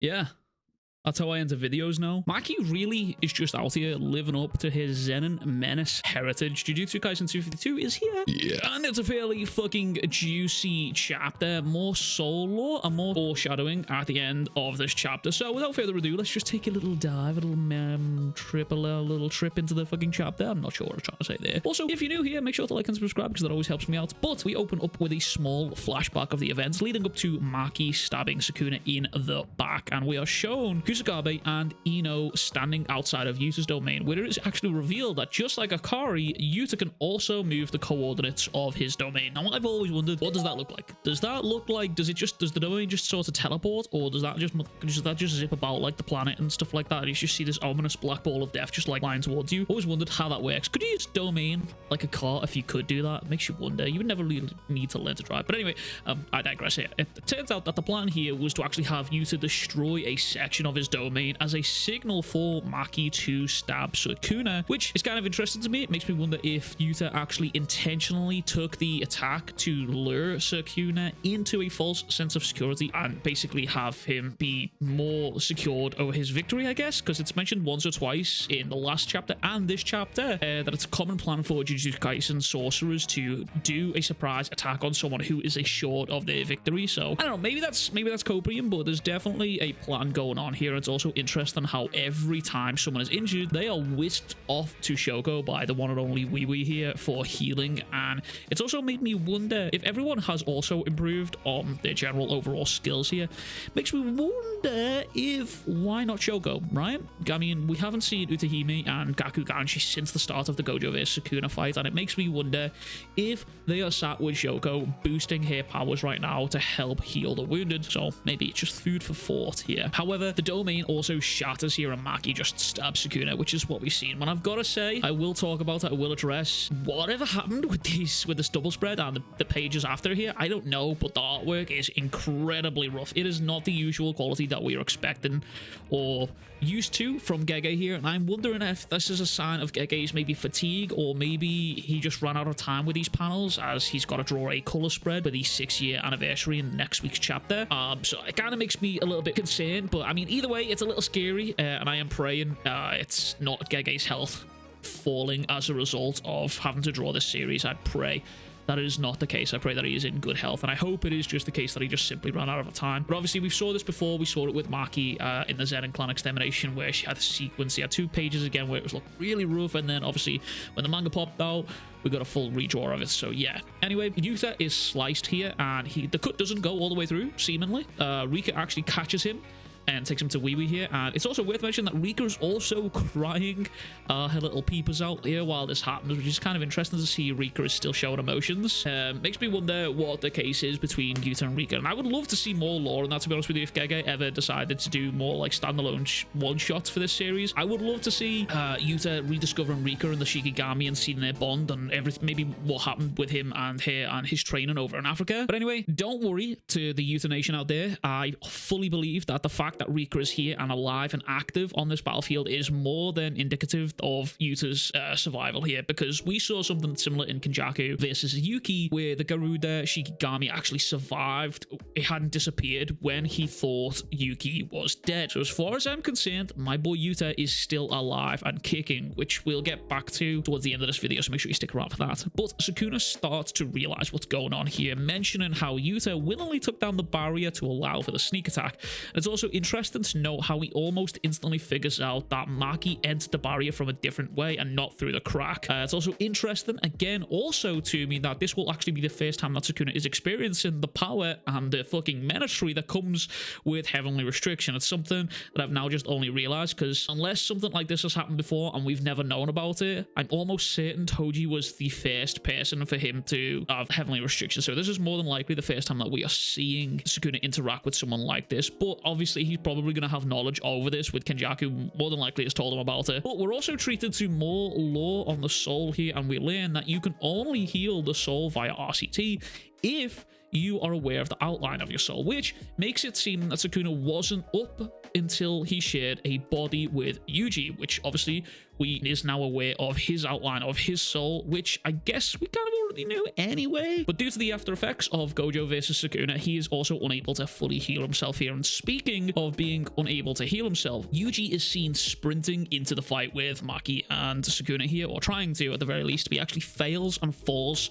Yeah. That's how I enter videos now. Maki really is just out here living up to his Zenin menace heritage. Jujutsu Kaisen 252 is here. Yeah. And it's a fairly fucking juicy chapter. More soul lore and more foreshadowing at the end of this chapter. So without further ado, let's just take a little dive, a little trip into the fucking chapter. I'm not sure what I'm trying to say there. Also, if you're new here, make sure to like and subscribe because that always helps me out. But we open up with a small flashback of the events leading up to Maki stabbing Sukuna in the back. And we are shown Kusakabe and Ino standing outside of Yuta's domain, where it is actually revealed that just like Hakari, Yuta can also move the coordinates of his domain. Now, I've always wondered, what does that look like? Does that look like, does the domain just sort of teleport, or does that just zip about like the planet and stuff like that? And you just see this ominous black ball of death just like flying towards you. Always wondered how that works. Could you use domain like a car if you could do that? It makes you wonder. You would never really need to learn to drive. But anyway, I digress here. It turns out that the plan here was to actually have Yuta destroy a section of his domain as a signal for Maki to stab Sukuna, which is kind of interesting to me. It makes me wonder if Yuta actually intentionally took the attack to lure Sukuna into a false sense of security and basically have him be more secured over his victory, I guess, because it's mentioned once or twice in the last chapter and this chapter that it's a common plan for Jujutsu Kaisen sorcerers to do a surprise attack on someone who is assured of their victory. So I don't know, maybe that's copium, but there's definitely a plan going on here. It's also interesting how every time someone is injured, they are whisked off to Shoko by the one and only Wee here for healing. And it's also made me wonder if everyone has also improved on their general overall skills here. Makes me wonder if, why not Shoko, right? I mean, we haven't seen Utahime and Gakuganshi since the start of the Gojo vs Sukuna fight, and it makes me wonder if they are sat with Shoko boosting her powers right now to help heal the wounded. So maybe it's just food for thought here. However, the domain also shatters here and Maki just stabs Sukuna, which is what we've seen. And I've got to say, I will talk about it, I will address whatever happened with this double spread and the pages after here. I don't know, but the artwork is incredibly rough. It is not the usual quality that we are expecting or used to from Gege here, and I'm wondering if this is a sign of Gege's maybe fatigue, or maybe he just ran out of time with these panels as he's got to draw a color spread for the 6-year anniversary in next week's chapter. So it kind of makes me a little bit concerned, but I mean, either way, it's a little scary, and I am praying it's not Gege's health falling as a result of having to draw this series. I pray that is not the case. I pray that he is in good health, and I hope it is just the case that he just simply ran out of time. But obviously, we saw this before. We saw it with Maki in the Zenin Clan Extermination, where she had a sequence. She had 2 pages again where it was looked really rough, and then obviously when the manga popped out, we got a full redraw of it. So yeah. Anyway, Yuta is sliced here, and the cut doesn't go all the way through, seemingly. Rika actually catches him and takes him to Wee here. And it's also worth mentioning that Rika is also crying her little peepers out here while this happens, which is kind of interesting to see. Rika is still showing emotions. Makes me wonder what the case is between Yuta and Rika, and I would love to see more lore on that, to be honest with you. If Gege ever decided to do more like standalone one-shots for this series, I would love to see Yuta rediscovering Rika and the Shikigami and seeing their bond and everything, maybe what happened with him and her and his training over in Africa. But anyway, don't worry to the Yuta Nation out there. I fully believe that the fact that Rika is here and alive and active on this battlefield is more than indicative of Yuta's survival here, because we saw something similar in Kenjaku versus Yuki, where the Garuda Shikigami actually survived. It hadn't disappeared when he thought Yuki was dead. So as far as I'm concerned, my boy Yuta is still alive and kicking, which we'll get back to towards the end of this video, so make sure you stick around for that. But Sukuna starts to realize what's going on here, mentioning how Yuta willingly took down the barrier to allow for the sneak attack. And it's also interesting to note how he almost instantly figures out that Maki entered the barrier from a different way and not through the crack. It's also interesting, again, also to me, that this will actually be the first time that Sukuna is experiencing the power and the fucking ministry that comes with heavenly restriction. It's something that I've now just only realized, because unless something like this has happened before and we've never known about it, I'm almost certain Toji was the first person for him to have heavenly restriction. So this is more than likely the first time that we are seeing Sukuna interact with someone like this. But obviously, he's probably going to have knowledge over this with Kenjaku, more than likely has told him about it. But we're also treated to more lore on the soul here, and we learn that you can only heal the soul via RCT if you are aware of the outline of your soul, which makes it seem that Sukuna wasn't up until he shared a body with Yuji, which obviously is now aware of his outline of his soul, which I guess we kind of already knew anyway. But due to the after effects of Gojo versus Sukuna, he is also unable to fully heal himself here. And speaking of being unable to heal himself, Yuji is seen sprinting into the fight with Maki and Sukuna here, or trying to at the very least. He actually fails and falls,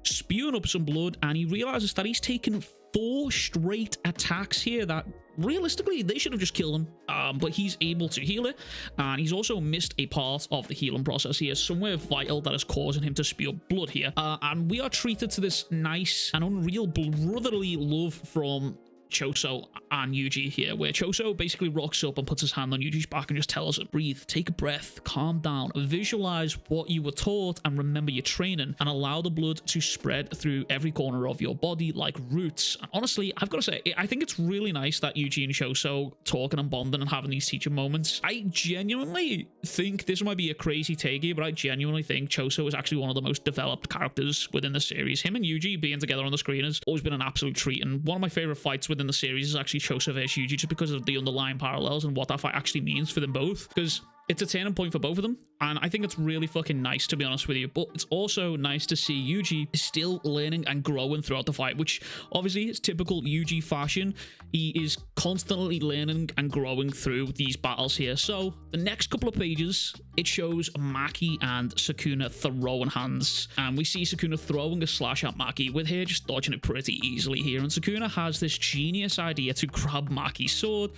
spewing up some blood, and he realizes that he's taken 4 straight attacks here that realistically they should have just killed him, but he's able to heal it, and he's also missed a part of the healing process here, somewhere vital that is causing him to spew blood here, and we are treated to this nice and unreal brotherly love from Choso and Yuji here, where Choso basically rocks up and puts his hand on Yuji's back and just tells him, breathe, take a breath, calm down, visualize what you were taught and remember your training, and allow the blood to spread through every corner of your body like roots. And honestly, I've got to say, I think it's really nice that Yuji and Choso talking and bonding and having these teacher moments. I genuinely think, this might be a crazy take here, but I genuinely think Choso is actually one of the most developed characters within the series. Him and Yuji being together on the screen has always been an absolute treat, and one of my favorite fights within the series is actually Choso vs Yuji, just because of the underlying parallels and what that fight actually means for them both, because it's a turning point for both of them, and I think it's really fucking nice, to be honest with you. But it's also nice to see Yuji is still learning and growing throughout the fight, which obviously is typical Yuji fashion. He is constantly learning and growing through these battles here. So the next couple of pages, it shows Maki and Sukuna throwing hands, and we see Sukuna throwing a slash at Maki, with her just dodging it pretty easily here, and Sukuna has this genius idea to grab Maki's sword.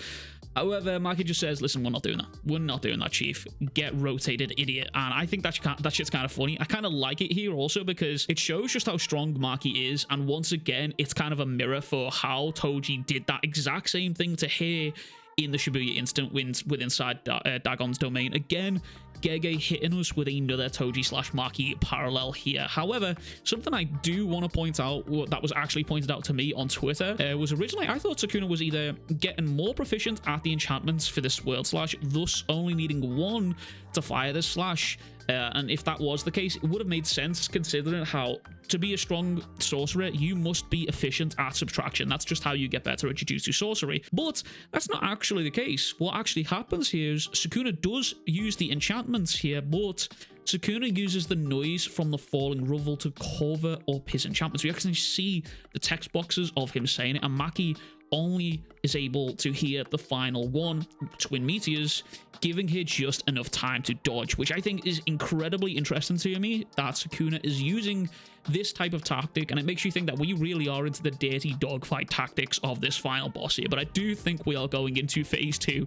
However, Maki just says, listen, we're not doing that. We're not doing that, chief. Get rotated, idiot. And I think that shit's kind of funny. I kind of like it here also because it shows just how strong Maki is. And once again, it's kind of a mirror for how Toji did that exact same thing to her in the Shibuya instant wins with inside Dagon's domain. Again, Gege hitting us with another Toji slash Maki parallel here. However, something I do want to point out, that was actually pointed out to me on Twitter, was originally I thought Sukuna was either getting more proficient at the enchantments for this world slash, thus only needing 1 to fire this slash. And if that was the case, it would have made sense, considering how to be a strong sorcerer, you must be efficient at subtraction. That's just how you get better at Jujutsu sorcery. But that's not actually the case. What actually happens here is Sukuna does use the enchantments here, but Sukuna uses the noise from the falling rubble to cover up his enchantments. We actually see the text boxes of him saying it, and Maki only is able to hear the final one, Twin Meteors, giving her just enough time to dodge, which I think is incredibly interesting to me, that Sukuna is using this type of tactic, and it makes you think that we really are into the dirty dogfight tactics of this final boss here. But I do think we are going into phase 2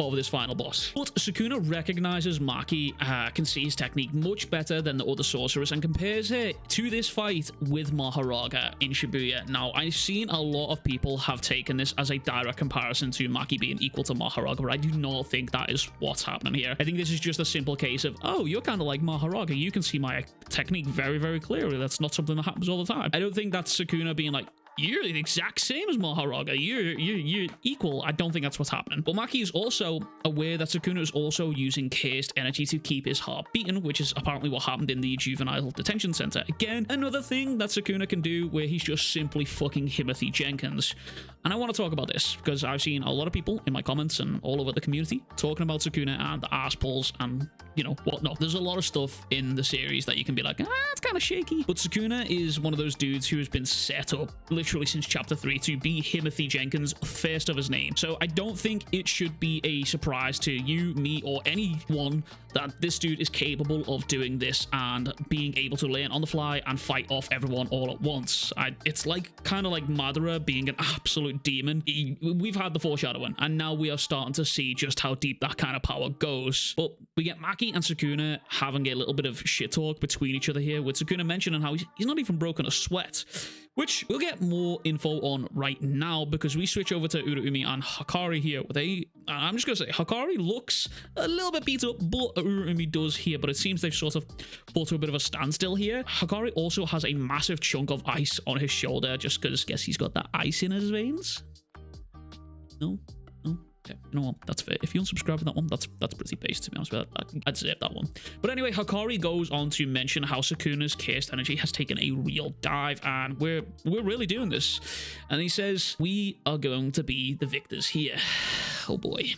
of this final boss. But Sukuna recognizes Maki can see his technique much better than the other sorcerers and compares her to this fight with Maharaga in Shibuya. Now, I've seen a lot of people have taken this as a direct comparison to Maki being equal to Maharaga, but I do not think that is what's happening here. I think this is just a simple case of, oh, you're kind of like Maharaga. You can see my technique very, very clearly. That's not something that happens all the time. I don't think that's Sukuna being like, you're the exact same as Maharaga. You're equal. I don't think that's what's happening. But Maki is also aware that Sukuna is also using cursed energy to keep his heart beating, which is apparently what happened in the juvenile detention center. Again, another thing that Sukuna can do where he's just simply fucking Timothy Jenkins. And I want to talk about this because I've seen a lot of people in my comments and all over the community talking about Sukuna and the ass pulls and, you know, whatnot. There's a lot of stuff in the series that you can be like, it's kind of shaky. But Sukuna is one of those dudes who has been set up literally since chapter 3 to be Timothy Jenkins, first of his name. So I don't think it should be a surprise to you, me, or anyone that this dude is capable of doing this and being able to learn on the fly and fight off everyone all at once. It's like kind of like Madara being an absolute demon. We've had the foreshadowing, and now we are starting to see just how deep that kind of power goes. But we get Maki and Sukuna having a little bit of shit talk between each other here, with Sukuna mentioning how he's not even broken a sweat, which we'll get more info on right now because we switch over to Uraume and Hakari here with I'm just gonna say Hakari looks a little bit beat up, but Uraume does here, but it seems they've sort of brought to a bit of a standstill here. Hakari also has a massive chunk of ice on his shoulder just because I guess he's got that ice in his veins. No? Okay, you know what? That's fair. If you unsubscribe to that one, that's pretty base, to be honest with you. I'd save that one. But anyway, Hakari goes on to mention how Sukuna's cursed energy has taken a real dive, and we're really doing this. And he says, we are going to be the victors here. Oh boy.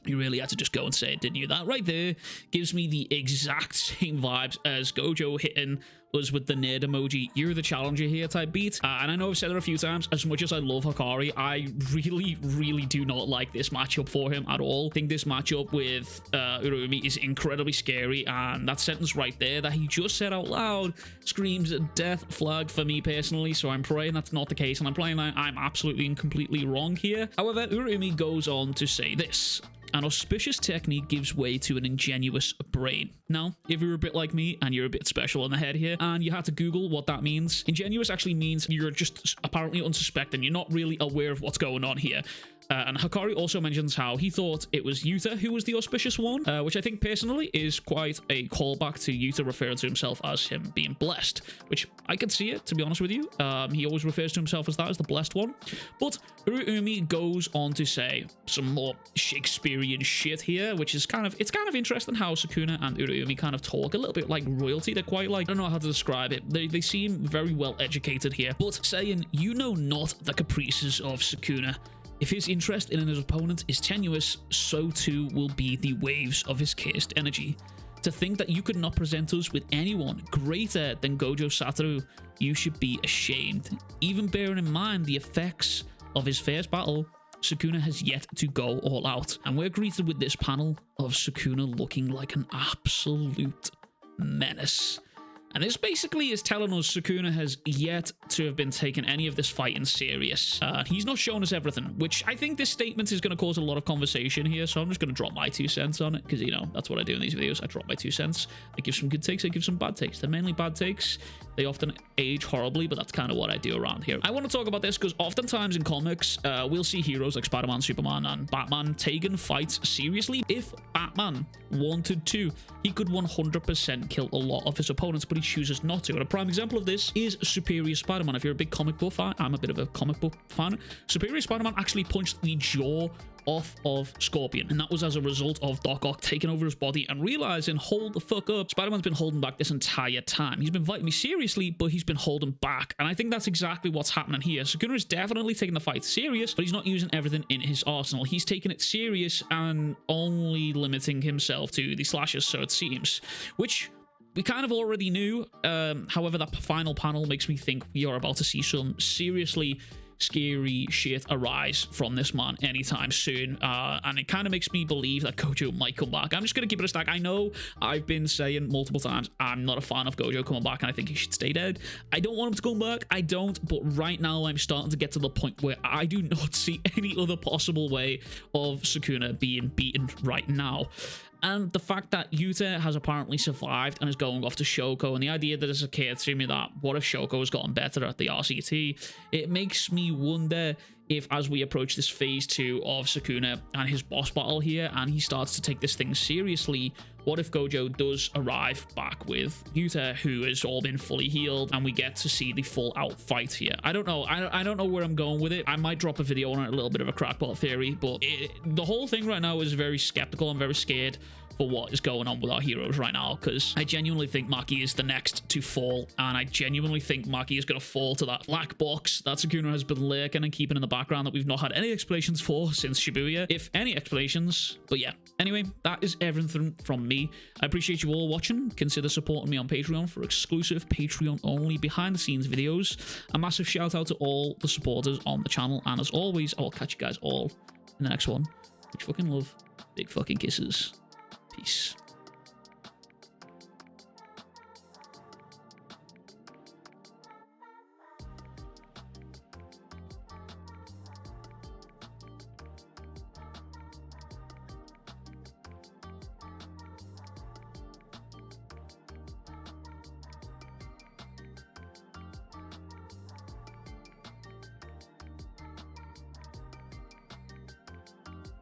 You really had to just go and say it, didn't you? That right there gives me the exact same vibes as Gojo hitting us with the nerd emoji, "You're the challenger here" type beat. And I know I've said it a few times, as much as I love Hakari, I really do not like this matchup for him at all. I think this matchup with Uraume is incredibly scary, and that sentence right there that he just said out loud screams a death flag for me personally, so I'm praying that's not the case, and I'm praying that I'm absolutely and completely wrong here. However, Uraume goes on to say this: "An auspicious technique gives way to an ingenious brain." Now, if you're a bit like me and you're a bit special in the head here and you had to Google what that means, ingenious actually means you're just apparently unsuspecting. You're not really aware of what's going on here. And Hakari also mentions how he thought it was Yuta who was the auspicious one, which I think personally is quite a callback to Yuta referring to himself as him being blessed, which I could see it, to be honest with you. He always refers to himself as that, as the blessed one. But Uraume goes on to say some more Shakespearean shit here, which is kind of interesting how Sukuna and Uraume kind of talk a little bit like royalty. They're quite like, I don't know how to describe it. They seem very well educated here, but saying, "You know not the caprices of Sukuna. If his interest in his opponent is tenuous, so too will be the waves of his cursed energy. To think that you could not present us with anyone greater than Gojo Satoru, you should be ashamed. Even bearing in mind the effects of his first battle, Sukuna has yet to go all out." And we're greeted with this panel of Sukuna looking like an absolute menace. And this basically is telling us Sukuna has yet to have been taking any of this fighting serious. He's not shown us everything, which I think this statement is going to cause a lot of conversation here, so I'm just going to drop my 2 cents on it, because, you know, that's what I do in these videos. I drop my 2 cents. I give some good takes, I give some bad takes. They're mainly bad takes. They often age horribly, but that's kind of what I do around here. I want to talk about this because oftentimes in comics, we'll see heroes like Spider-Man, Superman, and Batman taking fights seriously. If Batman wanted to, he could 100% kill a lot of his opponents, but he chooses not to. And a prime example of this is Superior Spider-Man. If you're a big comic book fan, I'm a bit of a comic book fan. Superior Spider-Man actually punched the jaw off of Scorpion, and that was as a result of Doc Ock taking over his body and realizing, hold the fuck up, Spider-Man's been holding back this entire time. He's been fighting me seriously, but he's been holding back. And I think that's exactly what's happening here. Sukuna is definitely taking the fight serious, but he's not using everything in his arsenal. He's taking it serious and only limiting himself to the slashes, so it seems, which we kind of already knew. However, that final panel makes me think we are about to see some seriously scary shit arise from this man anytime soon, and it kind of makes me believe that Gojo might come back. I'm just gonna keep it a stack. I know I've been saying multiple times I'm not a fan of Gojo coming back, and I think he should stay dead. I don't want him to come back, I don't, but right now I'm starting to get to the point where I do not see any other possible way of Sukuna being beaten right now. And the fact that Yuta has apparently survived and is going off to Shoko, and the idea that has occurred to me that what if Shoko has gotten better at the RCT, it makes me wonder if, as we approach this phase 2 of Sukuna and his boss battle here, and he starts to take this thing seriously, what if Gojo does arrive back with Yuta, who has all been fully healed, and we get to see the full out fight here? I don't know. I don't know where I'm going with it. I might drop a video on it, a little bit of a crackpot theory, but the whole thing right now is very skeptical. I'm very scared for what is going on with our heroes right now, because I genuinely think Maki is the next to fall, and I genuinely think Maki is going to fall to that black box that Sukuna has been lurking and keeping in the background that we've not had any explanations for since Shibuya, if any explanations. But yeah, anyway, that is everything from me. I appreciate you all watching. Consider supporting me on Patreon for exclusive Patreon only behind the scenes videos. A massive shout out to all the supporters on the channel, and as always, I will catch you guys all in the next one. Much fucking love, big fucking kisses. Peace.